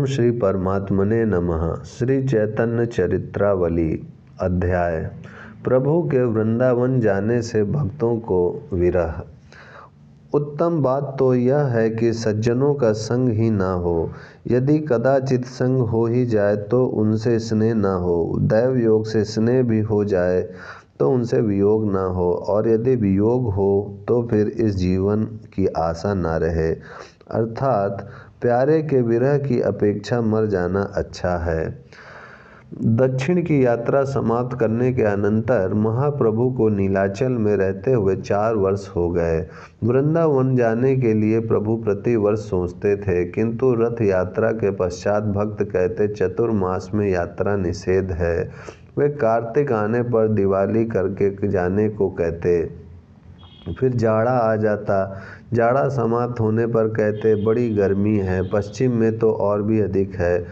ओम श्री परमात्मने नमः। श्री चैतन्य चरित्रावली अध्याय। प्रभु के वृंदावन जाने से भक्तों को विरह। उत्तम बात तो यह है कि सज्जनों का संग ही ना हो। यदि कदाचित संग हो ही जाए तो उनसे स्नेह ना हो। दैव योग से स्नेह भी हो जाए तो उनसे वियोग ना हो, और यदि वियोग हो तो फिर इस जीवन की आशा ना रहे। अर्थात प्यारे के विरह की अपेक्षा मर जाना अच्छा है। दक्षिण की यात्रा समाप्त करने के अनंतर महाप्रभु को नीलाचल में रहते हुए 4 वर्ष हो गए। वृंदावन जाने के लिए प्रभु प्रति वर्ष सोचते थे, किंतु रथ यात्रा के पश्चात भक्त कहते चतुर्मास में यात्रा निषेध है। वे कार्तिक आने पर दिवाली करके जाने को कहते। फिर जाड़ा आ जाता। जाड़ा समाप्त होने पर कहते बड़ी गर्मी है, पश्चिम में तो और भी अधिक है,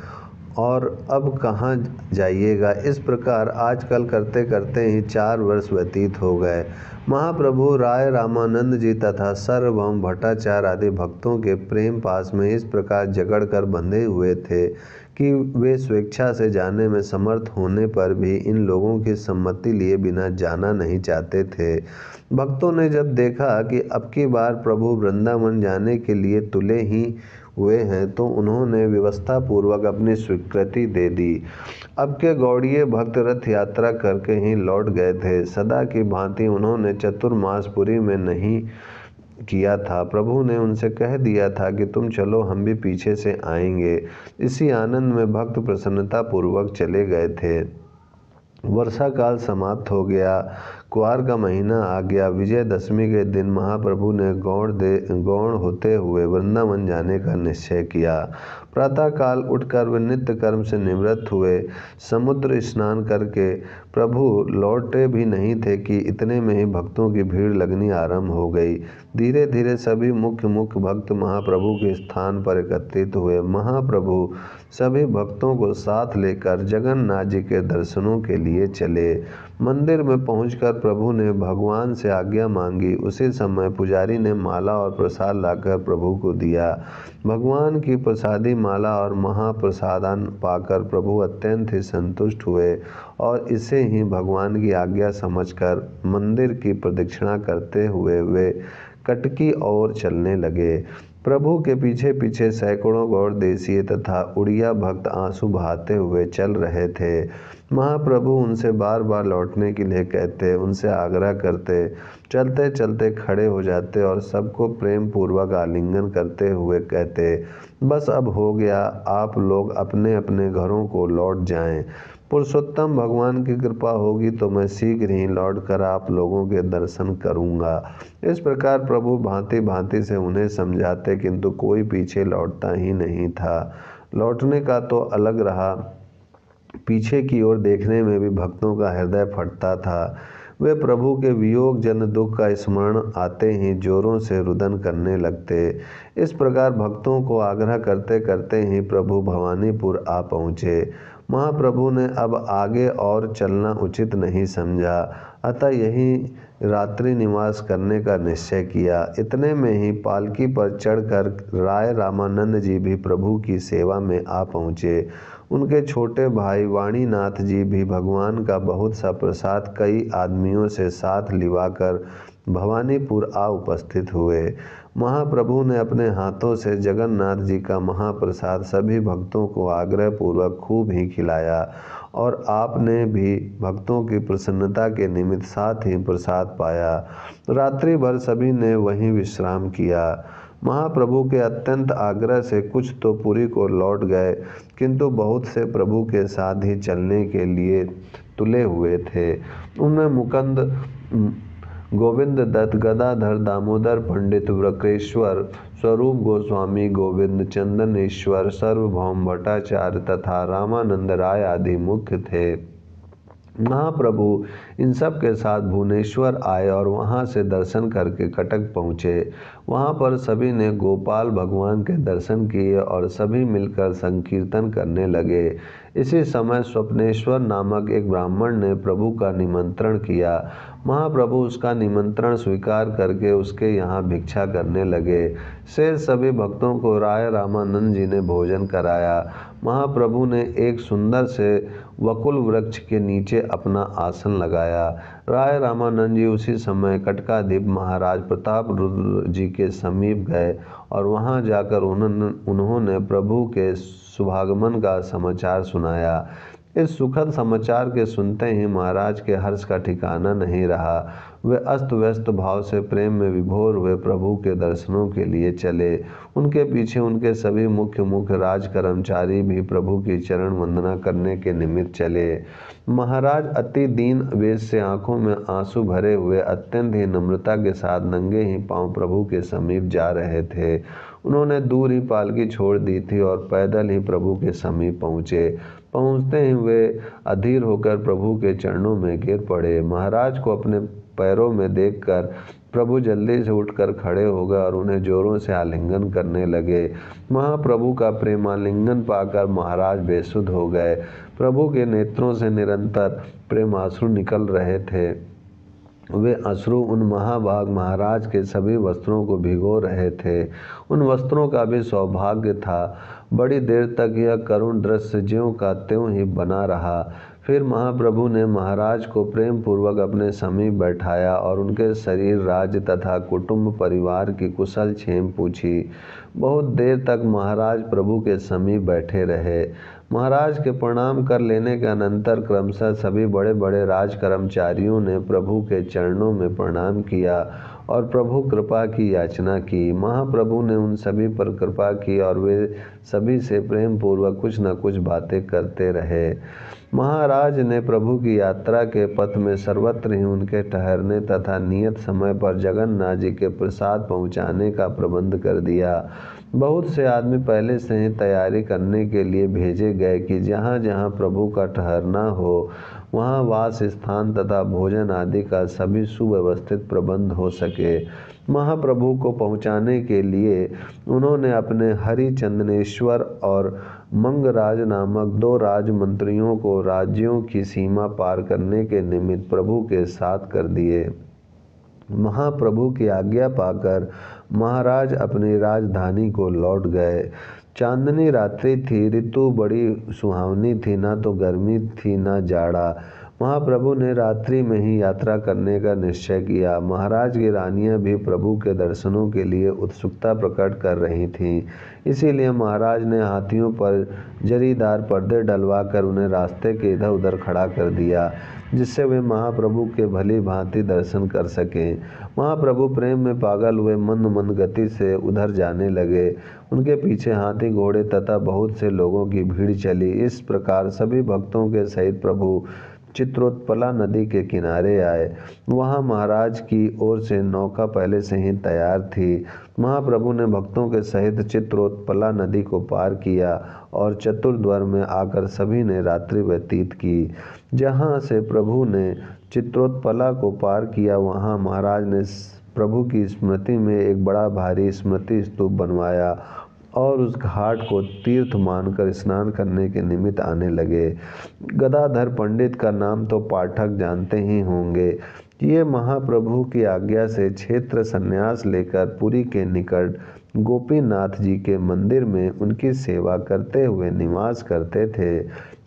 और अब कहाँ जाइएगा। इस प्रकार आजकल करते करते ही 4 वर्ष व्यतीत हो गए। महाप्रभु राय रामानंद जी तथा सार्वभौम भट्टाचार्य आदि भक्तों के प्रेम पास में इस प्रकार जकड़ कर बंधे हुए थे कि वे स्वेच्छा से जाने में समर्थ होने पर भी इन लोगों की सम्मति लिए बिना जाना नहीं चाहते थे। भक्तों ने जब देखा कि अब की बार प्रभु वृंदावन जाने के लिए तुले ही हुए हैं तो उन्होंने व्यवस्था पूर्वक अपनी स्वीकृति दे दी। अब के गौड़ीय भक्त रथ यात्रा करके ही लौट गए थे। सदा की भांति उन्होंने चतुर्मास पुरी में नहीं किया था। प्रभु ने उनसे कह दिया था कि तुम चलो, हम भी पीछे से आएंगे। इसी आनंद में भक्त प्रसन्नता पूर्वक चले गए थे। वर्षा काल समाप्त हो गया। कुआर का महीना आ गया। विजयदशमी के दिन महाप्रभु ने गौण होते हुए वृंदावन जाने का निश्चय किया। प्रातःकाल उठकर वे नित्य कर्म से निवृत्त हुए। समुद्र स्नान करके प्रभु लौटे भी नहीं थे कि इतने में ही भक्तों की भीड़ लगनी आरंभ हो गई। धीरे धीरे सभी मुख्य भक्त महाप्रभु के स्थान पर एकत्रित हुए। महाप्रभु सभी भक्तों को साथ लेकर जगन्नाथ जी के दर्शनों के लिए चले। मंदिर में पहुंचकर प्रभु ने भगवान से आज्ञा मांगी। उसी समय पुजारी ने माला और प्रसाद लाकर प्रभु को दिया। भगवान की प्रसादी माला और महाप्रसादन पाकर प्रभु अत्यंत ही संतुष्ट हुए और इसे ही भगवान की आज्ञा समझकर मंदिर की प्रदक्षिणा करते हुए वे कटकी ओर चलने लगे। प्रभु के पीछे पीछे सैकड़ों गौड़ देशीय तथा उड़िया भक्त आंसू बहाते हुए चल रहे थे। महाप्रभु उनसे बार बार लौटने के लिए कहते, उनसे आग्रह करते, चलते चलते खड़े हो जाते और सबको प्रेम पूर्वक आलिंगन करते हुए कहते, बस अब हो गया, आप लोग अपने अपने घरों को लौट जाएं। पुरुषोत्तम भगवान की कृपा होगी तो मैं शीघ्र ही लौटकर आप लोगों के दर्शन करूंगा। इस प्रकार प्रभु भांति भांति से उन्हें समझाते, किंतु कोई पीछे लौटता ही नहीं था। लौटने का तो अलग रहा, पीछे की ओर देखने में भी भक्तों का हृदय फटता था। वे प्रभु के वियोग जन दुख का स्मरण आते ही जोरों से रुदन करने लगते। इस प्रकार भक्तों को आग्रह करते करते ही प्रभु भवानीपुर आ पहुँचे। महाप्रभु ने अब आगे और चलना उचित नहीं समझा, अतः यहीं रात्रि निवास करने का निश्चय किया। इतने में ही पालकी पर चढ़कर राय रामानंद जी भी प्रभु की सेवा में आ पहुँचे। उनके छोटे भाई वाणीनाथ जी भी भगवान का बहुत सा प्रसाद कई आदमियों से साथ लिवाकर भवानीपुर आ उपस्थित हुए। महाप्रभु ने अपने हाथों से जगन्नाथ जी का महाप्रसाद सभी भक्तों को आग्रह पूर्वक खूब ही खिलाया, और आपने भी भक्तों की प्रसन्नता के निमित्त साथ ही प्रसाद पाया। रात्रि भर सभी ने वहीं विश्राम किया। महाप्रभु के अत्यंत आग्रह से कुछ तो पुरी को लौट गए, किंतु बहुत से प्रभु के साथ ही चलने के लिए तुले हुए थे। उनमें मुकुंद, गोविंद दत्त, गदाधर, दामोदर पंडित, वक्रेश्वर, स्वरूप गोस्वामी, गोविंद चंदनेश्वर, सार्वभौम भट्टाचार्य तथा रामानंद राय आदि मुख्य थे। महाप्रभु इन सब के साथ भुवनेश्वर आए और वहाँ से दर्शन करके कटक पहुँचे। वहाँ पर सभी ने गोपाल भगवान के दर्शन किए और सभी मिलकर संकीर्तन करने लगे। इसी समय स्वप्नेश्वर नामक एक ब्राह्मण ने प्रभु का निमंत्रण किया। महाप्रभु उसका निमंत्रण स्वीकार करके उसके यहाँ भिक्षा करने लगे। शेष सभी भक्तों को राय रामानंद जी ने भोजन कराया। महाप्रभु ने एक सुंदर से वकुल वृक्ष के नीचे अपना आसन लगाया। राय रामानंद जी उसी समय कटकाधीप महाराज प्रताप रुद्र जी के समीप गए और वहां जाकर उन्होंने प्रभु के शुभागमन का समाचार सुनाया। इस सुखद समाचार के सुनते ही महाराज के हर्ष का ठिकाना नहीं रहा। वे अस्त व्यस्त भाव से प्रेम में विभोर हुए प्रभु के दर्शनों के लिए चले। उनके पीछे उनके सभी मुख्य राज कर्मचारी भी प्रभु की चरण वंदना करने के निमित्त चले। महाराज अति दीन वेश से आंखों में आंसू भरे हुए अत्यंत ही नम्रता के साथ नंगे ही पांव प्रभु के समीप जा रहे थे। उन्होंने दूर ही पालकी छोड़ दी थी और पैदल ही प्रभु के समीप पहुँचे। पहुँचते ही वे अधीर होकर प्रभु के चरणों में गिर पड़े। महाराज को अपने पैरों में देखकर प्रभु जल्दी से उठकर खड़े हो गए और उन्हें जोरों से आलिंगन करने लगे। महाप्रभु का प्रेमालिंगन पाकर महाराज बेसुध हो गए। प्रभु के नेत्रों से निरंतर प्रेमाश्रु निकल रहे थे। वे अश्रु उन महाभाग महाराज के सभी वस्त्रों को भिगो रहे थे। उन वस्त्रों का भी सौभाग्य था। बड़ी देर तक यह करुण दृश्य ज्यों का त्यों ही बना रहा। फिर महाप्रभु ने महाराज को प्रेम पूर्वक अपने समीप बैठाया और उनके शरीर, राज्य तथा कुटुंब परिवार की कुशल क्षेम पूछी। बहुत देर तक महाराज प्रभु के समीप बैठे रहे। महाराज के प्रणाम कर लेने के अनंतर क्रमशः सभी बड़े बड़े राज कर्मचारियों ने प्रभु के चरणों में प्रणाम किया और प्रभु कृपा की याचना की। महाप्रभु ने उन सभी पर कृपा की और वे सभी से प्रेम पूर्वक कुछ न कुछ बातें करते रहे। महाराज ने प्रभु की यात्रा के पथ में सर्वत्र ही उनके ठहरने तथा नियत समय पर जगन्नाथ जी के प्रसाद पहुंचाने का प्रबंध कर दिया। बहुत से आदमी पहले से ही तैयारी करने के लिए भेजे गए कि जहाँ जहाँ प्रभु का ठहरना हो वहाँ वास स्थान तथा भोजन आदि का सभी सुव्यवस्थित प्रबंध हो सके। महाप्रभु को पहुँचाने के लिए उन्होंने अपने हरिचंदनेश्वर और मंगराज नामक 2 राजमंत्रियों को राज्यों की सीमा पार करने के निमित्त प्रभु के साथ कर दिए। महाप्रभु की आज्ञा पाकर महाराज अपनी राजधानी को लौट गए। चांदनी रात्रि थी। ऋतु बड़ी सुहावनी थी, ना तो गर्मी थी ना जाड़ा। महाप्रभु ने रात्रि में ही यात्रा करने का निश्चय किया। महाराज की रानियां भी प्रभु के दर्शनों के लिए उत्सुकता प्रकट कर रही थीं। इसीलिए महाराज ने हाथियों पर जरीदार पर्दे डलवाकर उन्हें रास्ते के इधर उधर खड़ा कर दिया, जिससे वे महाप्रभु के भली भांति दर्शन कर सकें। महाप्रभु प्रेम में पागल हुए मंद मंद गति से उधर जाने लगे। उनके पीछे हाथी, घोड़े तथा बहुत से लोगों की भीड़ चली। इस प्रकार सभी भक्तों के सहित प्रभु चित्रोत्पला नदी के किनारे आए। वहां महाराज की ओर से नौका पहले से ही तैयार थी। महाप्रभु ने भक्तों के सहित चित्रोत्पला नदी को पार किया और चतुर्द्वार में आकर सभी ने रात्रि व्यतीत की। जहां से प्रभु ने चित्रोत्पला को पार किया, वहां महाराज ने प्रभु की स्मृति में एक बड़ा भारी स्मृति स्तूप बनवाया और उस घाट को तीर्थ मानकर स्नान करने के निमित्त आने लगे। गदाधर पंडित का नाम तो पाठक जानते ही होंगे। ये महाप्रभु की आज्ञा से क्षेत्र संन्यास लेकर पुरी के निकट गोपीनाथ जी के मंदिर में उनकी सेवा करते हुए निवास करते थे।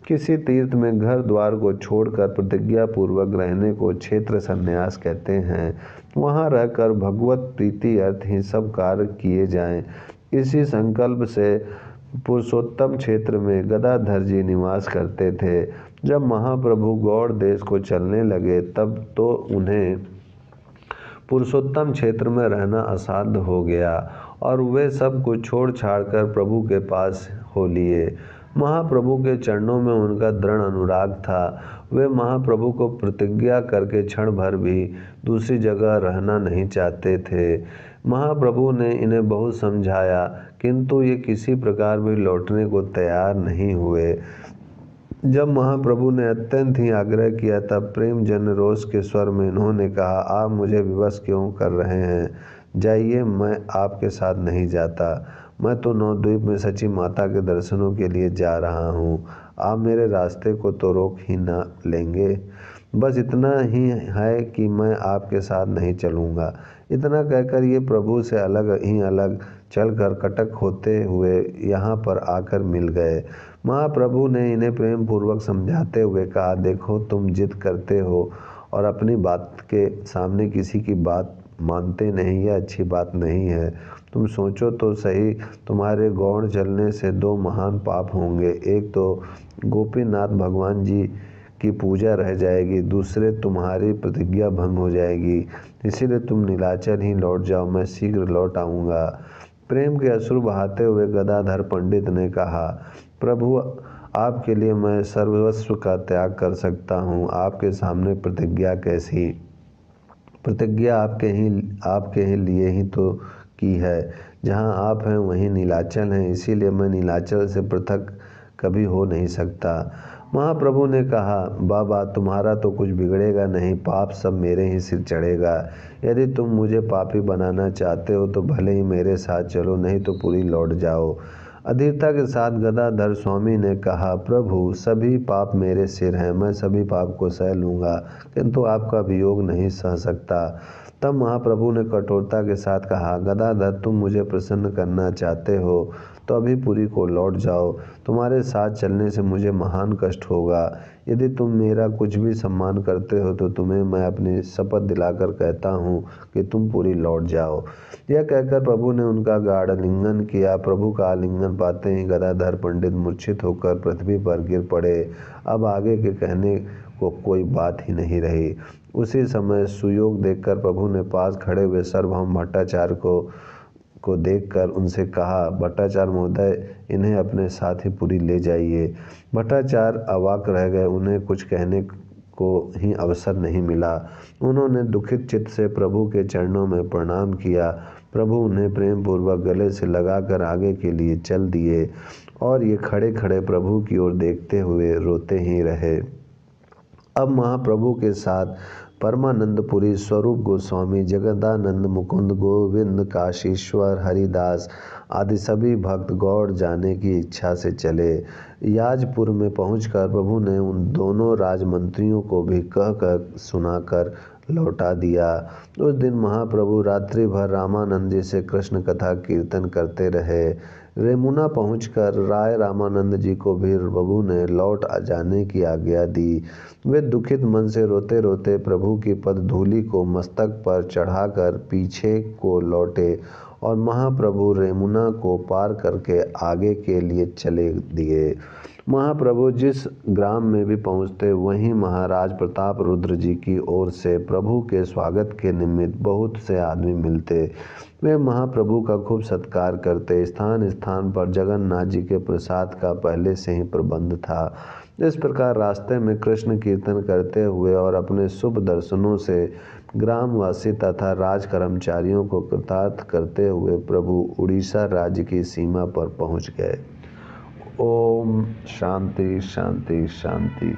किसी तीर्थ में घर द्वार को छोड़कर प्रतिज्ञा पूर्वक रहने को क्षेत्र संन्यास कहते हैं। वहाँ रहकर भगवत प्रीति अर्थ ही सब कार्य किए जाएं, इसी संकल्प से पुरुषोत्तम क्षेत्र में गदाधर जी निवास करते थे। जब महाप्रभु गौड़ देश को चलने लगे तब तो उन्हें पुरुषोत्तम क्षेत्र में रहना असाध्य हो गया और वे सब कुछ छोड़ छाड़ कर प्रभु के पास हो लिए। महाप्रभु के चरणों में उनका दृढ़ अनुराग था। वे महाप्रभु को प्रतिज्ञा करके क्षण भर भी दूसरी जगह रहना नहीं चाहते थे। महाप्रभु ने इन्हें बहुत समझाया, किंतु ये किसी प्रकार भी लौटने को तैयार नहीं हुए। जब महाप्रभु ने अत्यंत ही आग्रह किया तब प्रेम जन रोष के स्वर में उन्होंने कहा, आप मुझे विवश क्यों कर रहे हैं? जाइए, मैं आपके साथ नहीं जाता। मैं तो नवद्वीप में सची माता के दर्शनों के लिए जा रहा हूँ। आप मेरे रास्ते को तो रोक ही ना लेंगे। बस इतना ही है कि मैं आपके साथ नहीं चलूँगा। इतना कहकर ये प्रभु से अलग चलकर कटक होते हुए यहाँ पर आकर मिल गए। महाप्रभु ने इन्हें प्रेम पूर्वक समझाते हुए कहा, देखो तुम जिद करते हो और अपनी बात के सामने किसी की बात मानते नहीं, यह अच्छी बात नहीं है। तुम सोचो तो सही, तुम्हारे गौण चलने से दो महान पाप होंगे। एक तो गोपीनाथ भगवान जी की पूजा रह जाएगी, दूसरे तुम्हारी प्रतिज्ञा भंग हो जाएगी। इसीलिए तुम नीलाचल ही लौट जाओ, मैं शीघ्र लौट आऊँगा। प्रेम के अश्रु बहाते हुए गदाधर पंडित ने कहा, प्रभु आपके लिए मैं सर्वस्व का त्याग कर सकता हूँ। आपके सामने प्रतिज्ञा कैसी? प्रतिज्ञा आपके ही लिए ही तो की है। जहाँ आप हैं वहीं नीलाचल हैं, इसीलिए मैं नीलाचल से पृथक कभी हो नहीं सकता। महाप्रभु ने कहा, बाबा तुम्हारा तो कुछ बिगड़ेगा नहीं, पाप सब मेरे ही सिर चढ़ेगा। यदि तुम मुझे पापी बनाना चाहते हो तो भले ही मेरे साथ चलो, नहीं तो पूरी लौट जाओ। अधीरता के साथ गदाधर स्वामी ने कहा, प्रभु सभी पाप मेरे सिर हैं, मैं सभी पाप को सह लूँगा, किंतु आपका वियोग नहीं सह सकता। तब महाप्रभु ने कठोरता के साथ कहा, गदाधर तुम मुझे प्रसन्न करना चाहते हो तो अभी पुरी को लौट जाओ। तुम्हारे साथ चलने से मुझे महान कष्ट होगा। यदि तुम मेरा कुछ भी सम्मान करते हो तो तुम्हें मैं अपनी शपथ दिलाकर कहता हूँ कि तुम पूरी लौट जाओ। यह कहकर प्रभु ने उनका गाढ़ आलिंगन किया। प्रभु का आलिंगन पाते ही गदाधर पंडित मूर्छित होकर पृथ्वी पर गिर पड़े। अब आगे के कहने को कोई बात ही नहीं रही। उसी समय सुयोग देखकर प्रभु ने पास खड़े हुए सार्वभौम भट्टाचार्य को देखकर उनसे कहा, भट्टाचार्य महोदय, इन्हें अपने साथ ही पुरी ले जाइए। भट्टाचार्य अवाक रह गए, उन्हें कुछ कहने को ही अवसर नहीं मिला। उन्होंने दुखित चित्त से प्रभु के चरणों में प्रणाम किया। प्रभु उन्हें प्रेम पूर्वक गले से लगाकर आगे के लिए चल दिए और ये खड़े खड़े प्रभु की ओर देखते हुए रोते ही रहे। अब महाप्रभु के साथ परमानंदपुरी, स्वरूप गोस्वामी, जगदानंद, मुकुंद, गोविंद, काशीश्वर, हरिदास आदि सभी भक्त गौड़ जाने की इच्छा से चले। याजपुर में पहुंचकर प्रभु ने उन दोनों राजमंत्रियों को भी कह सुनाकर लौटा दिया। उस दिन महाप्रभु रात्रि भर रामानंद जी से कृष्ण कथा कीर्तन करते रहे। रेमुना पहुंचकर राय रामानंद जी को भी प्रभु ने लौट जाने की आज्ञा दी। वे दुखित मन से रोते रोते प्रभु की पद धूलि को मस्तक पर चढ़ाकर पीछे को लौटे और महाप्रभु रेमुना को पार करके आगे के लिए चले दिए। महाप्रभु जिस ग्राम में भी पहुँचते वहीं महाराज प्रताप रुद्र जी की ओर से प्रभु के स्वागत के निमित्त बहुत से आदमी मिलते। वे महाप्रभु का खूब सत्कार करते। स्थान स्थान पर जगन्नाथ जी के प्रसाद का पहले से ही प्रबंध था। इस प्रकार रास्ते में कृष्ण कीर्तन करते हुए और अपने शुभ दर्शनों से ग्रामवासी तथा राज कर्मचारियों को कृतार्थ करते हुए प्रभु उड़ीसा राज्य की सीमा पर पहुँच गए। ओम शांति शांति शांति।